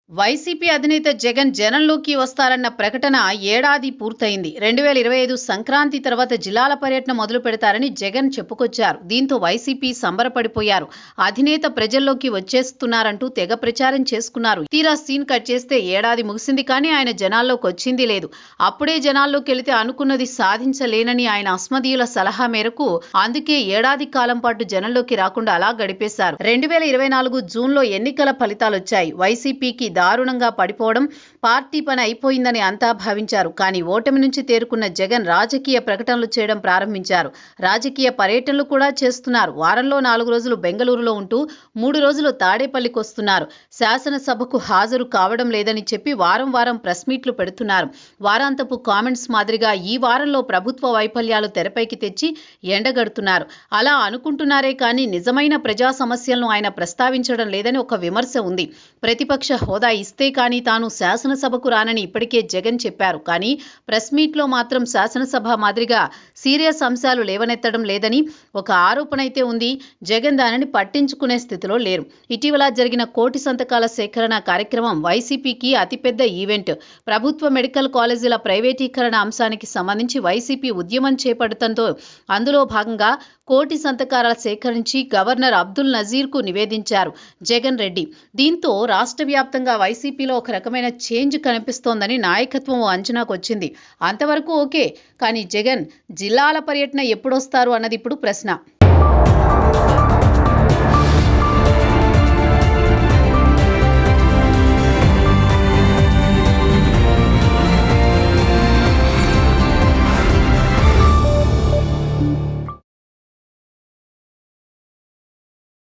YCP అధినేత జగన్ జనంలోకి వస్తారన్న ప్రకటన ఏడాది పూర్తయింది. 2025 సంక్రాంతి తర్వాత జిల్లాల పర్యటన మొదలు పెడతారని జగన్ చెప్పుకొచ్చారు. దీంతో వైసీపీ సంబరపడిపోయారు. అధినేత ప్రజల్లోకి వచ్చేస్తున్నారంటూ తెగ ప్రచారం చేసుకున్నారు. తీరా సీన్ కట్ చేస్తే ఏడాది ముగిసింది కానీ ఆయన జనాల్లోకి వచ్చింది లేదు. అప్పుడే జనాల్లోకి వెళితే అనుకున్నది సాధించలేనని ఆయన అస్మదీయుల సలహా మేరకు అందుకే ఏడాది కాలం పాటు జనంలోకి రాకుండా అలా గడిపేశారు. 2024 జూన్లో ఎన్నికల ఫలితాలొచ్చాయి. వైసీపీకి దారుణంగా పడిపోవడం, పార్టీ పని అయిపోయిందని అంతా భావించారు. కానీ ఓటమి నుంచి తేరుకున్న జగన్ రాజకీయ ప్రకటనలు చేయడం ప్రారంభించారు. రాజకీయ పర్యటనలు కూడా చేస్తున్నారు. వారంలో 4 రోజులు బెంగళూరులో ఉంటూ 3 రోజులు తాడేపల్లికి వస్తున్నారు. శాసనసభకు హాజరు కావడం లేదని చెప్పి వారం వారం ప్రెస్ మీట్లు పెడుతున్నారు. వారాంతపు కామెంట్స్ మాదిరిగా ఈ వారంలో ప్రభుత్వ వైఫల్యాలు తెరపైకి తెచ్చి ఎండగడుతున్నారు. అలా అనుకుంటున్నారే కానీ నిజమైన ప్రజా సమస్యలను ఆయన ప్రస్తావించడం లేదని ఒక విమర్శ ఉంది. ప్రతిపక్ష హోదా ఇస్తే కానీ తాను శాసనసభకు రానని ఇప్పటికే జగన్ చెప్పారు. కానీ ప్రెస్ మీట్లో మాత్రం శాసనసభ మాదిరిగా సీరియస్ అంశాలు లేవనెత్తడం లేదని ఒక ఆరోపణ అయితే ఉంది. జగన్ దానిని పట్టించుకునే స్థితిలో లేరు. ఇటీవల జరిగిన కోటి సంతకాల సేకరణ కార్యక్రమం వైసీపీకి అతిపెద్ద ఈవెంట్. ప్రభుత్వ మెడికల్ కాలేజీల ప్రైవేటీకరణ అంశానికి సంబంధించి వైసీపీ ఉద్యమం చేపడుతుందో అందులో భాగంగా కోటి సంతకాల సేకరించి గవర్నర్ అబ్దుల్ నజీర్కు నివేదించారు జగన్ రెడ్డి. దీంతో రాష్ట్ర వ్యాప్తంగా వైసీపీలో ఒక రకమైన చేంజ్ కనిపిస్తోందని నాయకత్వం అంచనాకు వచ్చింది. అంతవరకు ఓకే, కానీ జగన్ జిల్లాల పర్యటన ఎప్పుడొస్తారు అన్నది ఇప్పుడు ప్రశ్న.